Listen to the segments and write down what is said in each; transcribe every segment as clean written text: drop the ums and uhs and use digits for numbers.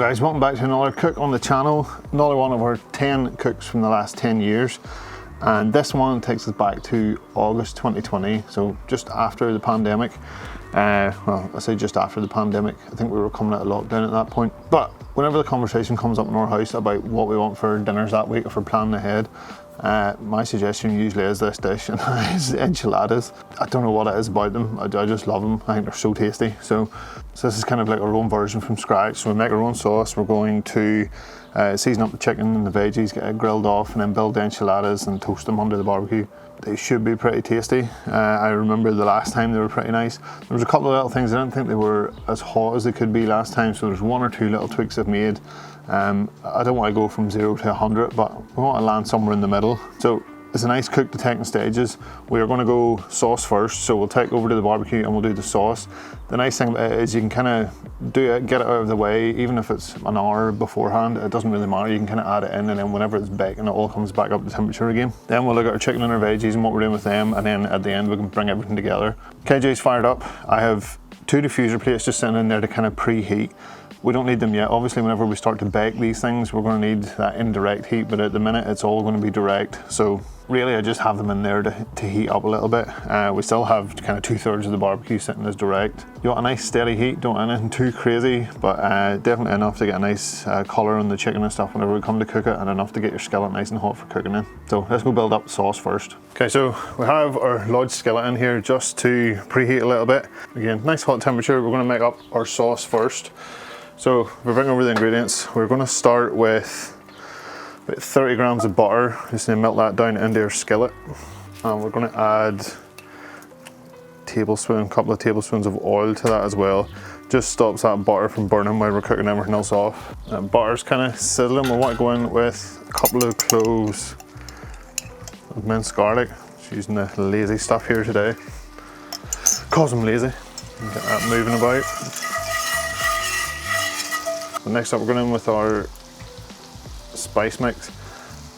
guys, welcome back to another cook on the channel, another one of our 10 cooks from the last 10 years, and this one takes us back to August 2020, so just after the pandemic. Well, I say just after the pandemic, I think we were coming out of lockdown at that point, but whenever the conversation comes up in our house about what we want for dinners that week, if we're planning ahead, my suggestion usually is this dish, and that is enchiladas. I don't know what it is about them, I just love them. I think they're so tasty. So this is kind of like our own version from scratch. So we make our own sauce. We're going to season up the chicken and the veggies, get it grilled off, and then build the enchiladas and toast them under the barbecue. They should be pretty tasty. I remember the last time they were pretty nice. There was a couple of little things, I didn't think they were as hot as they could be last time, so there's one or two little tweaks I've made. I don't want to go from 0 to 100, but we want to land somewhere in the middle. So it's a nice cook to take in stages. We are going to go sauce first, so we'll take over to the barbecue and we'll do the sauce. The nice thing about it is you can kind of do it, get it out of the way, even if it's an hour beforehand, it doesn't really matter. You can kind of add it in, and then whenever it's baking, it all comes back up to temperature again. Then we'll look at our chicken and our veggies and what we're doing with them, and then at the end we can bring everything together. KJ's fired up. I have 2 diffuser plates just sitting in there to kind of preheat. We don't need them yet. Obviously, whenever we start to bake these things, we're going to need that indirect heat, but at the minute it's all going to be direct. So really I just have them in there to heat up a little bit. We still have kind of 2/3 of the barbecue sitting as direct. You want a nice steady heat, don't want anything too crazy, but definitely enough to get a nice colour on the chicken and stuff whenever we come to cook it, and enough to get your skillet nice and hot for cooking in. So let's go build up the sauce first. Okay, so we have our lodged skillet in here just to preheat a little bit. Again, nice hot temperature. We're going to make up our sauce first. So we're bringing over the ingredients. We're going to start with about 30 grams of butter. Just need to melt that down into our skillet. And we're going to add a couple of tablespoons of oil to that as well. Just stops that butter from burning while we're cooking everything else off. Butter's kind of sizzling. We want to go in with a couple of cloves of minced garlic. Just using the lazy stuff here today. Cause I'm lazy. Get that moving about. Next up, we're going in with our spice mix.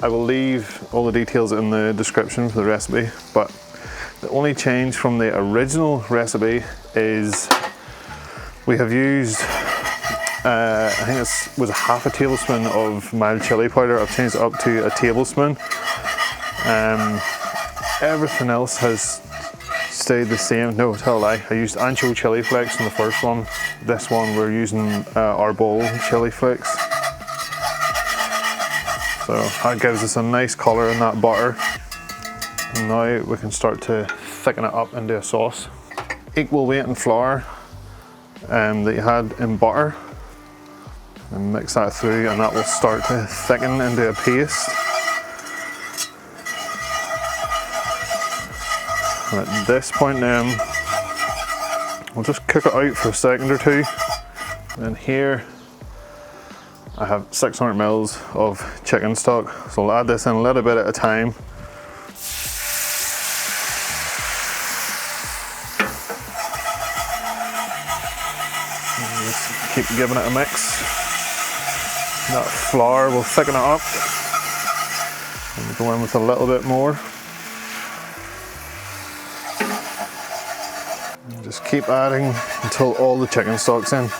I will leave all the details in the description for the recipe, but the only change from the original recipe is we have used, I think it was a half a tablespoon of mild chili powder. I've changed it up to a tablespoon. Everything else has stayed the same. No, tell a lie. I used ancho chili flakes in the first one. This one we're using arbol chili flakes. So that gives us a nice colour in that butter. And now we can start to thicken it up into a sauce. Equal weight in flour that you had in butter, and mix that through, and that will start to thicken into a paste. And at this point then, we'll just cook it out for a second or two. And then here, I have 600 mils of chicken stock. So I'll add this in a little bit at a time. And just keep giving it a mix. That flour will thicken it up. And go in with a little bit more. Just keep adding until all the chicken stock's in.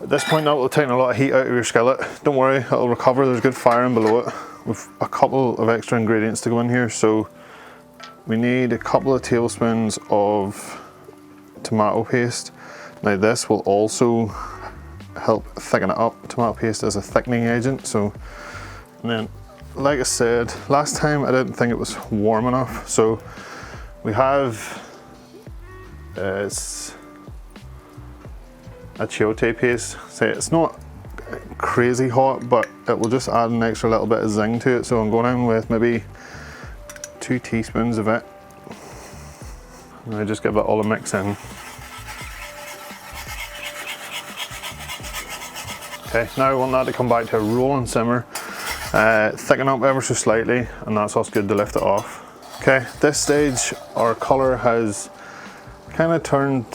At this point now, we'll take a lot of heat out of your skillet. Don't worry, it'll recover. There's good firing below it. We've a couple of extra ingredients to go in here. So we need a couple of tablespoons of tomato paste. Now this will also help thicken it up. Tomato paste is a thickening agent. So, and then, like I said, last time I didn't think it was warm enough. So we have it's achiote paste. So it's not crazy hot, but it will just add an extra little bit of zing to it. So I'm going in with maybe 2 teaspoons of it. And I just give that all a mix in. Okay, now I want that to come back to a rolling simmer. Thicken up ever so slightly, and that's us good to lift it off. Okay, at this stage our colour has kind of turned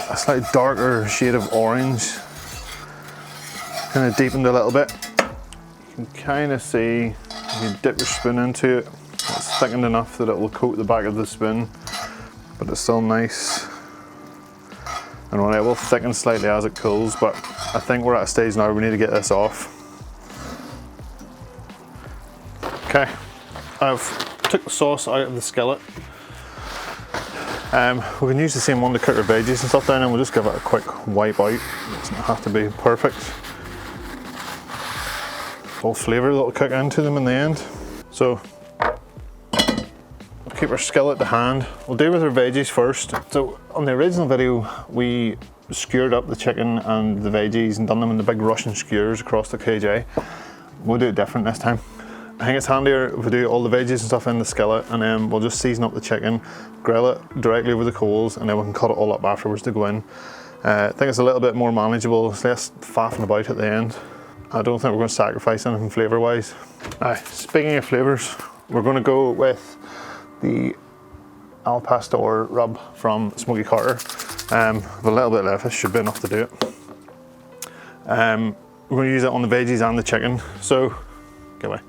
a slightly darker shade of orange, kind of deepened a little bit. You can kind of see, if you dip your spoon into it, it's thickened enough that it will coat the back of the spoon, but it's still nice And it will thicken slightly as it cools, but I think we're at a stage now we need to get this off. Okay, I've took the sauce out of the skillet. We can use the same one to cook our veggies and stuff down, and we'll just give it a quick wipe out. It doesn't have to be perfect. Full flavour that'll cook into them in the end. So we'll keep our skillet to hand. We'll deal with our veggies first. So on the original video, we skewered up the chicken and the veggies and done them in the big Russian skewers across the KJ. We'll do it different this time. I think it's handier if we do all the veggies and stuff in the skillet, and then we'll just season up the chicken, grill it directly over the coals, and then we can cut it all up afterwards to go in. I think it's a little bit more manageable, it's less faffing about at the end. I don't think we're going to sacrifice anything flavour wise. Speaking of flavours, we're going to go with the al pastor rub from Smoky Carter. With a little bit left, this should be enough to do it. We're going to use it on the veggies and the chicken. So, get away.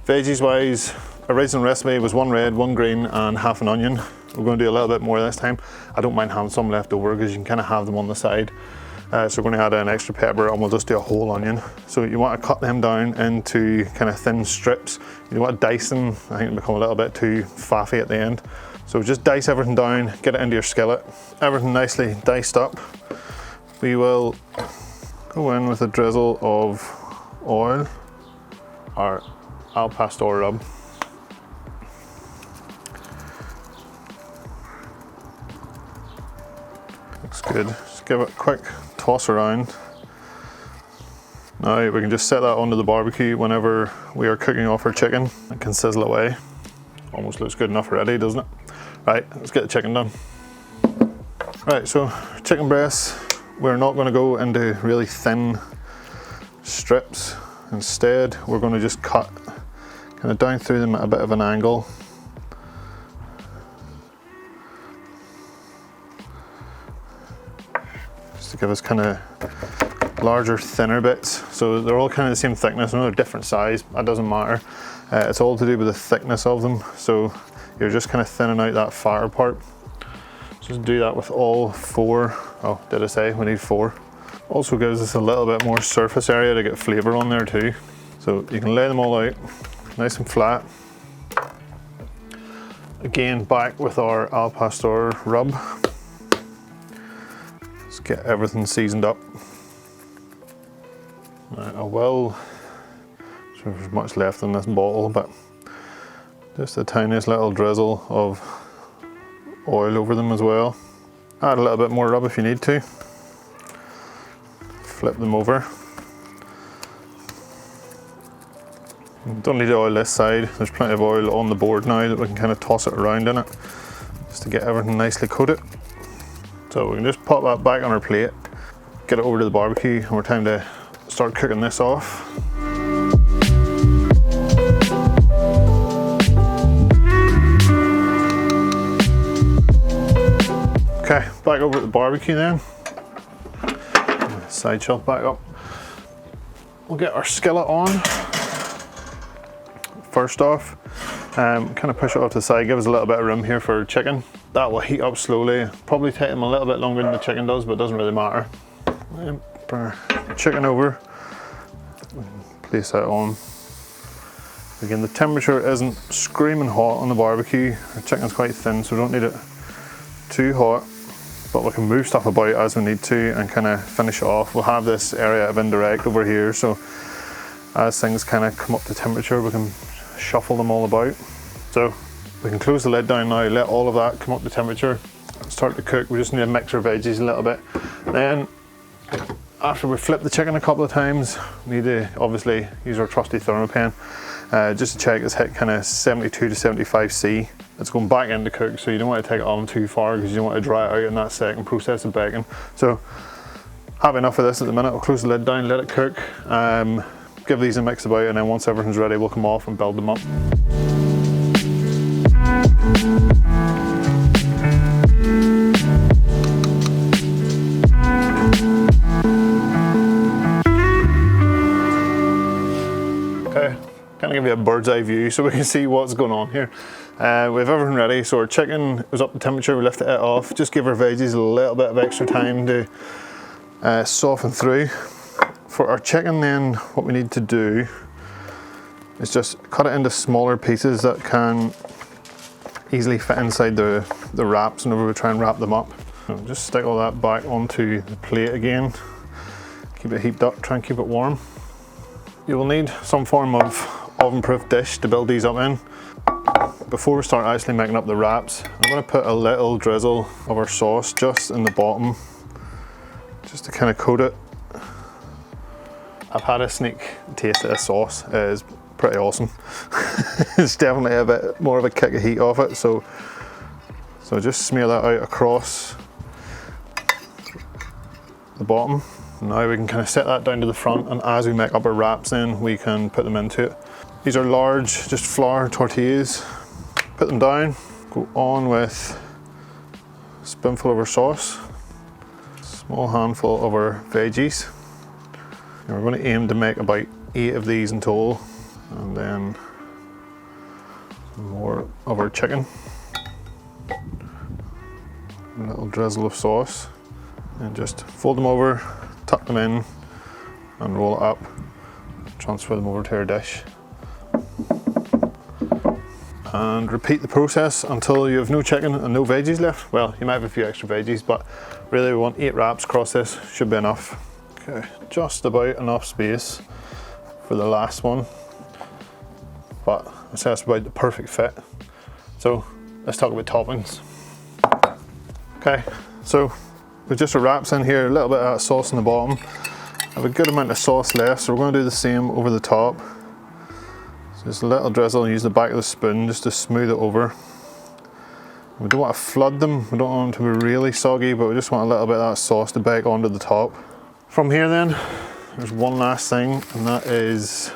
Veggies wise, original recipe was 1 red, 1 green and half an onion. We're going to do a little bit more this time. I don't mind having some left over because you can kind of have them on the side. So we're going to add an extra pepper and we'll just do a whole onion. So you want to cut them down into kind of thin strips. You want to dice them. I think it'll become a little bit too faffy at the end. So just dice everything down, get it into your skillet. Everything nicely diced up. We will go in with a drizzle of oil, our al pastor rub. Looks good. Just give it a quick toss around. Now we can just set that onto the barbecue whenever we are cooking off our chicken. It can sizzle away. Almost looks good enough already, doesn't it? Right, let's get the chicken done. Right, so chicken breasts, we're not going to go into really thin strips. Instead, we're going to just cut kind of down through them at a bit of an angle. Just to give us kind of larger, thinner bits. So they're all kind of the same thickness, and they're different size, that doesn't matter. It's all to do with the thickness of them. So you're just kind of thinning out that fire part. Just do that with all 4. Oh, did I say we need 4? Also gives us a little bit more surface area to get flavour on there too. So you can lay them all out nice and flat. Again, back with our al pastor rub. Let's get everything seasoned up. Right, I will, so there's much left in this bottle, but just the tiniest little drizzle of oil over them as well. Add a little bit more rub if you need to. Flip them over. Don't need to oil this side. There's plenty of oil on the board now that we can kind of toss it around in it just to get everything nicely coated. So we can just pop that back on our plate, get it over to the barbecue, and we're time to start cooking this off. Okay, back over at the barbecue then. Side shelf back up. We'll get our skillet on. First off, kind of push it off to the side, give us a little bit of room here for chicken. That will heat up slowly. Probably take them a little bit longer than the chicken does, but it doesn't really matter. Bring our chicken over, place that on. Again, the temperature isn't screaming hot on the barbecue. Our chicken's quite thin, so we don't need it too hot. But we can move stuff about as we need to and kind of finish it off. We'll have this area of indirect over here, so as things kind of come up to temperature, we can shuffle them all about. So we can close the lid down now, let all of that come up to temperature, start to cook. We just need to mix our veggies a little bit. Then after we flip the chicken a couple of times, we need to obviously use our trusty thermopan just to check it's hit kind of 72 to 75°C. It's going back in to cook, so you don't want to take it on too far because you don't want to dry it out in that second process of baking. So have enough of this at the minute. We'll close the lid down, let it cook, give these a mix about, and then once everything's ready, we'll come off and build them up. Okay, kind of give you a bird's eye view so we can see what's going on here. We have everything ready. So our chicken was up to temperature, we lifted it off, just give our veggies a little bit of extra time to soften through. For our chicken then, what we need to do is just cut it into smaller pieces that can easily fit inside the wraps whenever we try and wrap them up. So just stick all that back onto the plate again. Keep it heaped up, try and keep it warm. You will need some form of oven-proof dish to build these up in. Before we start actually making up the wraps, I'm going to put a little drizzle of our sauce just in the bottom, just to kind of coat it. I've had a sneak taste of this sauce. It is pretty awesome. It's definitely a bit more of a kick of heat off it, so just smear that out across the bottom. Now we can kind of set that down to the front, and as we make up our wraps then we can put them into it. These are large, just flour tortillas. Put them down, go on with a spoonful of our sauce, a small handful of our veggies. And we're going to aim to make about 8 of these in total, and then more of our chicken. A little drizzle of sauce, and just fold them over, tuck them in, and roll it up. Transfer them over to our dish. And repeat the process until you have no chicken and no veggies left. Well, you might have a few extra veggies, but really we want 8 wraps across this, should be enough. Okay, just about enough space for the last one, but I'd say that's about the perfect fit. So let's talk about toppings. Okay, so with just our wraps in here, a little bit of that sauce in the bottom. I have a good amount of sauce left, so we're going to do the same over the top. So just a little drizzle, use the back of the spoon just to smooth it over. We don't want to flood them, we don't want them to be really soggy, but we just want a little bit of that sauce to bake onto the top. From here then, there's one last thing, and that is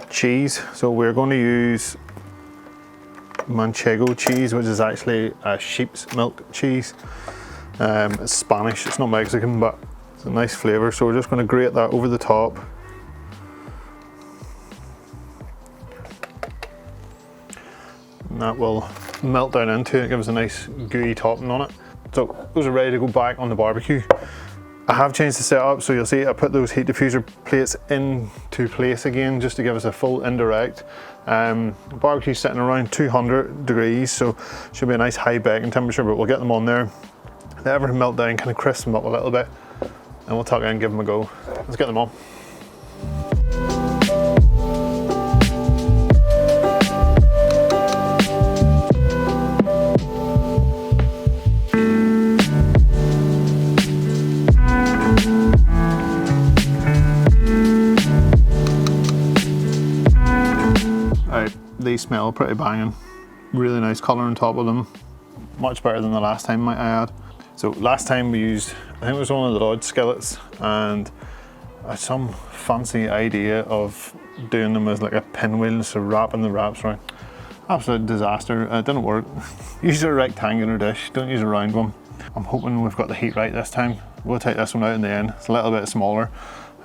cheese. So we're going to use Manchego cheese, which is actually a sheep's milk cheese. It's Spanish, it's not Mexican, but it's a nice flavour. So we're just going to grate that over the top. And that will melt down into it, give us a nice gooey topping on it. So those are ready to go back on the barbecue. I have changed the setup, so you'll see I put those heat diffuser plates into place again just to give us a full indirect. Barbecue's sitting around 200 degrees, so should be a nice high baking temperature, but we'll get them on there. Let everything melt down, kind of crisp them up a little bit, and we'll tuck in and give them a go. Let's get them on. They smell pretty banging. Really nice colour on top of them. Much better than the last time, might I add. So last time we used, I think it was one of the Lodge skillets, and I had some fancy idea of doing them as like a pinwheel, so wrapping the wraps around. Absolute disaster, it didn't work. Use a rectangular dish, don't use a round one. I'm hoping we've got the heat right this time. We'll take this one out in the end, it's a little bit smaller.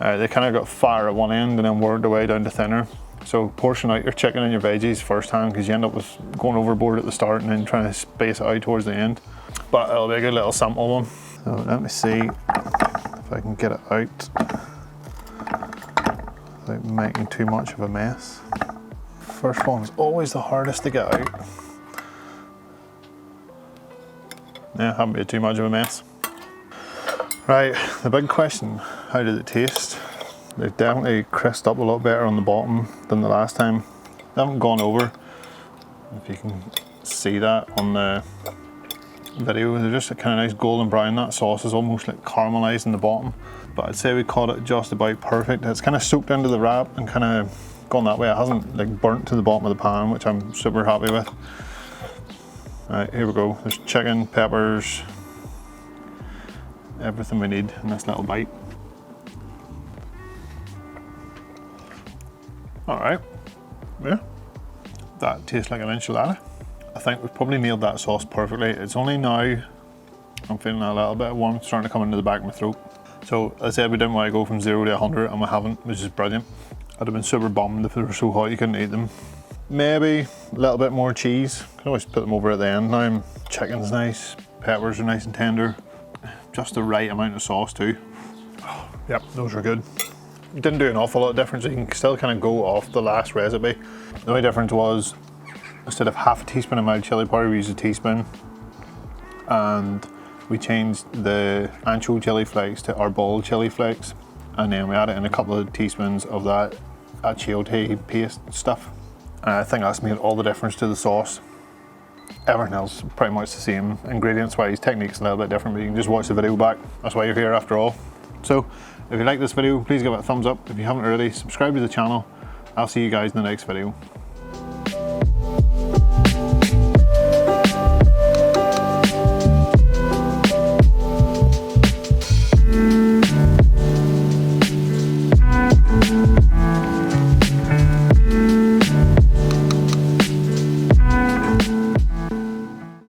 They kind of got fire at one end and then worked their way down to thinner. So portion out your chicken and your veggies first time, because you end up with going overboard at the start and then trying to space it out towards the end. But it'll be a good little sample one. So let me see if I can get it out without making too much of a mess. First one's always the hardest to get out. Yeah, haven't made too much of a mess. Right, the big question, how did it taste? They've definitely crisped up a lot better on the bottom than the last time. They haven't gone over, if you can see that on the video. They're just a kind of nice golden brown. That sauce is almost like caramelized in the bottom, but I'd say we caught it just about perfect. It's kind of soaked into the wrap and kind of gone that way. It hasn't like burnt to the bottom of the pan, which I'm super happy with. Right, here we go. There's chicken, peppers, everything we need in this little bite. Alright, yeah, that tastes like an enchilada. I think we've probably nailed that sauce perfectly. It's only now I'm feeling a little bit warm, starting to come into the back of my throat. So as I said, we didn't want to go from 0 to 100, and we haven't, which is brilliant. I'd have been super bummed if they were so hot you couldn't eat them. maybe a little bit more cheese. Can always put them over at the end now. Chicken's nice, peppers are nice and tender. Just the right amount of sauce too. Oh, yep, those are good. Didn't do an awful lot of difference. You can still kind of go off the last recipe. The only difference was, instead of half a teaspoon of mild chili powder, we used a teaspoon. And we changed the ancho chili flakes to our ball chili flakes. And then we added in a couple of teaspoons of that achiote paste stuff. And I think that's made all the difference to the sauce. Everything else pretty much the same. Ingredients wise, technique's a little bit different, but you can just watch the video back. That's why you're here after all. So, if you like this video, please give it a thumbs up. If you haven't already, subscribe to the channel. I'll see you guys in the next video.